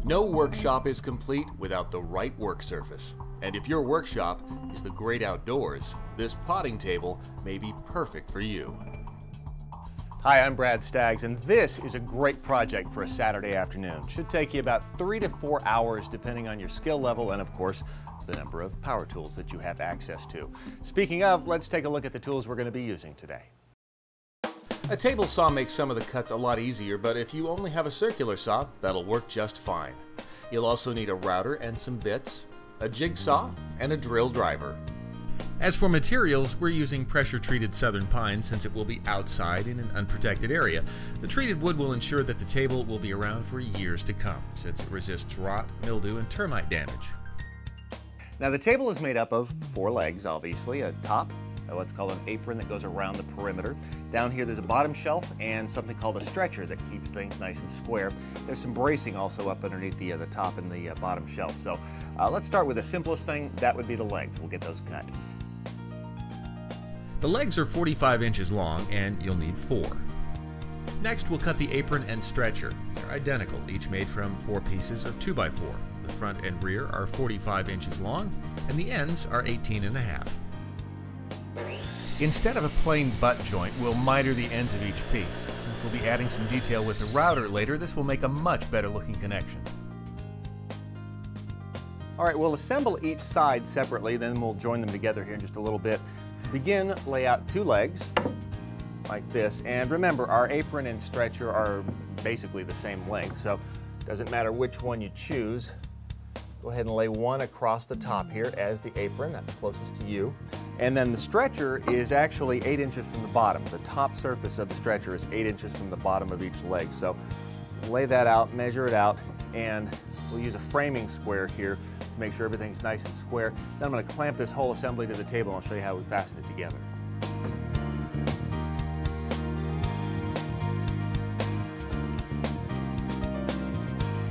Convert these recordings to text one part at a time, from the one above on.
No workshop is complete without the right work surface. And if your workshop is the great outdoors, this potting table may be perfect for you. Hi, I'm Brad Staggs, and this is a great project for a Saturday afternoon. Should take you about 3 to 4 hours depending on your skill level and, of course, the number of power tools that you have access to. Speaking of, let's take a look at the tools we're going to be using today. A table saw makes some of the cuts a lot easier, but if you only have a circular saw, that'll work just fine. You'll also need a router and some bits, a jigsaw, and a drill driver. As for materials, we're using pressure-treated southern pine since it will be outside in an unprotected area. The treated wood will ensure that the table will be around for years to come, since it resists rot, mildew, and termite damage. Now the table is made up of 4 legs, obviously, a top, what's called an apron that goes around the perimeter. Down here there's a bottom shelf and something called a stretcher that keeps things nice and square. There's some bracing also up underneath the top and the bottom shelf. So let's start with the simplest thing, that would be the legs. We'll get those cut. The legs are 45 inches long and you'll need 4. Next we'll cut the apron and stretcher. They're identical, each made from 4 pieces of 2x4. The front and rear are 45 inches long and the ends are 18.5. Instead of a plain butt joint, we'll miter the ends of each piece. Since we'll be adding some detail with the router later, this will make a much better looking connection. All right, we'll assemble each side separately, then we'll join them together here in just a little bit. To begin, lay out 2 legs, like this. And remember, our apron and stretcher are basically the same length, so it doesn't matter which one you choose. Go ahead and lay one across the top here as the apron, that's closest to you. And then the stretcher is actually 8 inches from the bottom. The top surface of the stretcher is 8 inches from the bottom of each leg. So lay that out, measure it out, and we'll use a framing square here to make sure everything's nice and square. Then I'm going to clamp this whole assembly to the table and I'll show you how we fasten it together.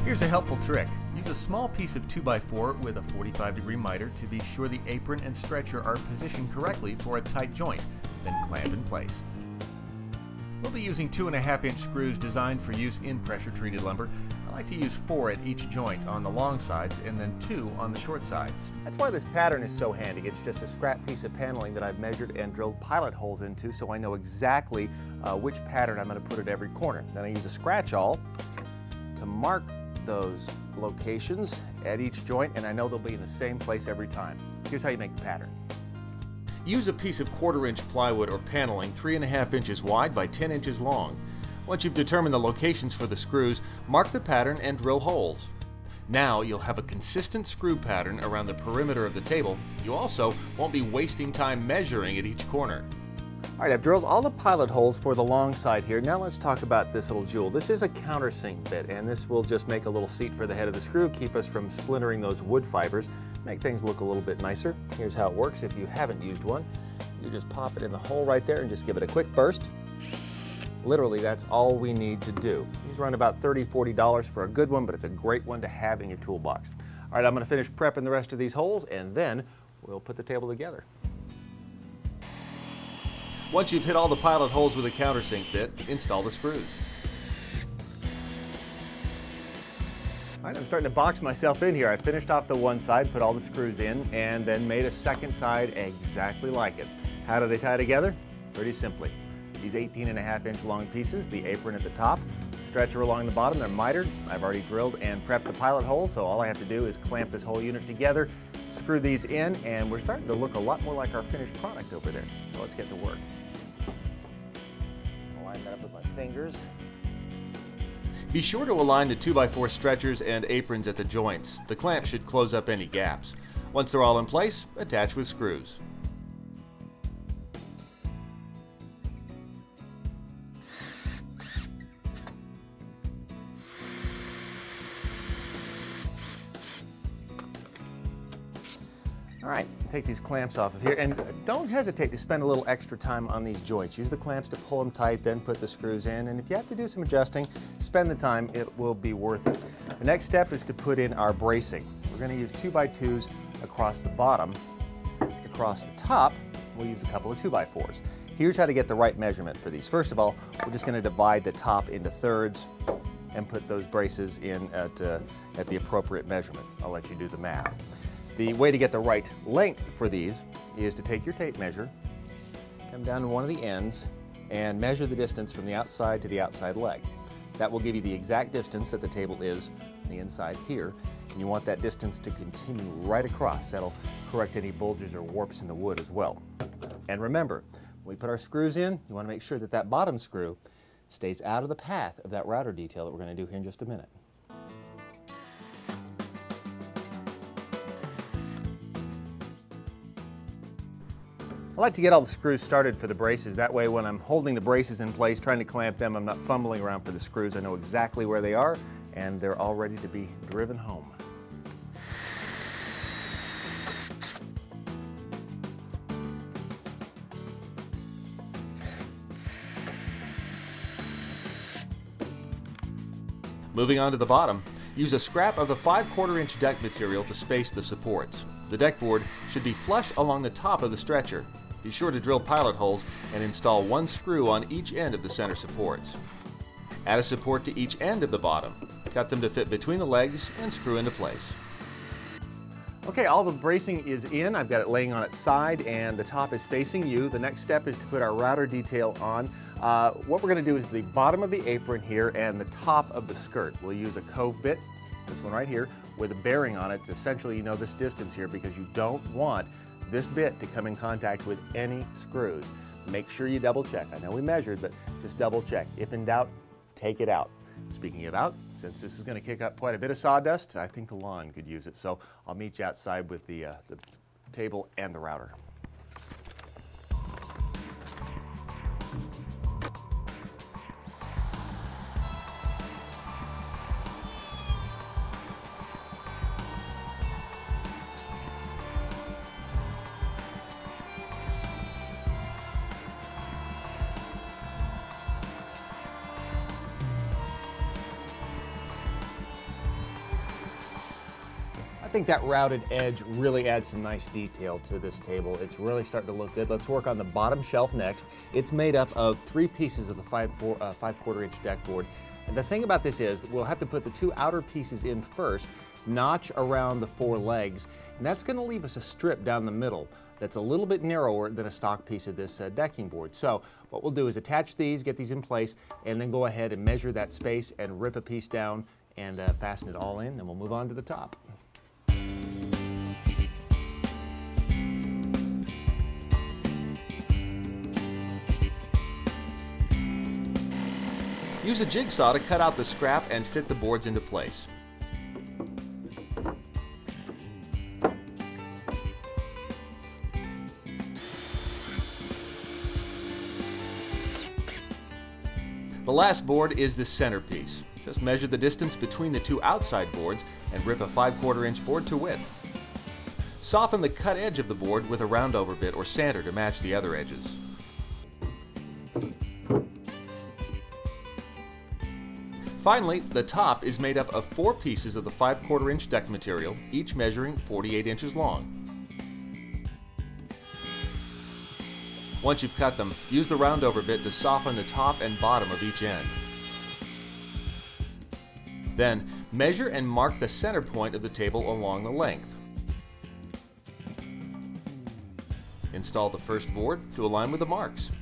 Here's a helpful trick. Use a small piece of 2x4 with a 45-degree miter to be sure the apron and stretcher are positioned correctly for a tight joint, then clamp in place. We'll be using 2.5-inch screws designed for use in pressure-treated lumber. I like to use 4 at each joint on the long sides and then 2 on the short sides. That's why this pattern is so handy. It's just a scrap piece of paneling that I've measured and drilled pilot holes into so I know exactly which pattern I'm going to put at every corner. Then I use a scratch awl to mark those locations at each joint, and I know they'll be in the same place every time. Here's how you make the pattern. Use a piece of 1/4-inch plywood or paneling 3.5 inches wide by 10 inches long. Once you've determined the locations for the screws, mark the pattern and drill holes. Now you'll have a consistent screw pattern around the perimeter of the table. You also won't be wasting time measuring at each corner. All right, I've drilled all the pilot holes for the long side here. Now let's talk about this little jewel. This is a countersink bit, and this will just make a little seat for the head of the screw, keep us from splintering those wood fibers, make things look a little bit nicer. Here's how it works if you haven't used one. You just pop it in the hole right there and just give it a quick burst. Literally, that's all we need to do. These run about $30, $40 for a good one, but it's a great one to have in your toolbox. All right, I'm gonna finish prepping the rest of these holes, and then we'll put the table together. Once you've hit all the pilot holes with a countersink bit, install the screws. All right, I'm starting to box myself in here. I finished off the one side, put all the screws in, and then made a second side exactly like it. How do they tie together? Pretty simply. These 18.5-inch long pieces, the apron at the top, stretcher along the bottom, they're mitered. I've already drilled and prepped the pilot holes, so all I have to do is clamp this whole unit together, screw these in, and we're starting to look a lot more like our finished product over there. So let's get to work. Line that up with my fingers. Be sure to align the 2x4 stretchers and aprons at the joints. The clamp should close up any gaps. Once they're all in place, attach with screws. All right, take these clamps off of here, and don't hesitate to spend a little extra time on these joints. Use the clamps to pull them tight, then put the screws in, and if you have to do some adjusting, spend the time, it will be worth it. The next step is to put in our bracing. We're going to use 2x2s across the bottom. Across the top, we'll use a couple of 2x4s. Here's how to get the right measurement for these. First of all, we're just going to divide the top into thirds, and put those braces in at the appropriate measurements. I'll let you do the math. The way to get the right length for these is to take your tape measure, come down to one of the ends, and measure the distance from the outside to the outside leg. That will give you the exact distance that the table is on the inside here, and you want that distance to continue right across. That'll correct any bulges or warps in the wood as well. And remember, when we put our screws in, you want to make sure that that bottom screw stays out of the path of that router detail that we're going to do here in just a minute. I like to get all the screws started for the braces. That way when I'm holding the braces in place, trying to clamp them, I'm not fumbling around for the screws. I know exactly where they are, and they're all ready to be driven home. Moving on to the bottom, use a scrap of the 5/4 inch deck material to space the supports. The deck board should be flush along the top of the stretcher. Be sure to drill pilot holes and install one screw on each end of the center supports. Add a support to each end of the bottom. Cut them to fit between the legs and screw into place. Okay, all the bracing is in. I've got it laying on its side and the top is facing you. The next step is to put our router detail on. What we're going to do is the bottom of the apron here and the top of the skirt. We'll use a cove bit, this one right here, with a bearing on it. Essentially, you know this distance here because you don't want this bit to come in contact with any screws. Make sure you double check. I know we measured, but just double check. If in doubt, take it out. Speaking of out, since this is going to kick up quite a bit of sawdust, I think the lawn could use it. So I'll meet you outside with the table and the router. I think that routed edge really adds some nice detail to this table. It's really starting to look good. Let's work on the bottom shelf next. It's made up of 3 pieces of the 5/4 inch deck board. And the thing about this is we'll have to put the 2 outer pieces in first, notch around the 4 legs, and that's going to leave us a strip down the middle that's a little bit narrower than a stock piece of this decking board. So what we'll do is attach these, get these in place, and then go ahead and measure that space and rip a piece down and fasten it all in, and we'll move on to the top. Use a jigsaw to cut out the scrap and fit the boards into place. The last board is the centerpiece. Just measure the distance between the 2 outside boards and rip a 5/4 inch board to width. Soften the cut edge of the board with a roundover bit or sander to match the other edges. Finally, the top is made up of 4 pieces of the 5/4 inch deck material, each measuring 48 inches long. Once you've cut them, use the roundover bit to soften the top and bottom of each end. Then, measure and mark the center point of the table along the length. Install the first board to align with the marks.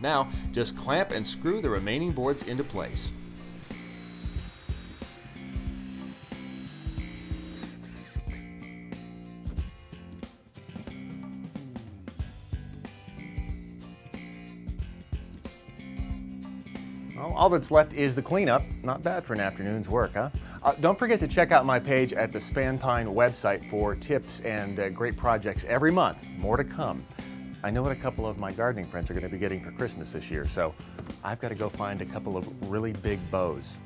Now, just clamp and screw the remaining boards into place. Well, all that's left is the cleanup. Not bad for an afternoon's work, huh? Don't forget to check out my page at the Span Pine website for tips and great projects every month. More to come. I know what a couple of my gardening friends are going to be getting for Christmas this year, so I've got to go find a couple of really big bows.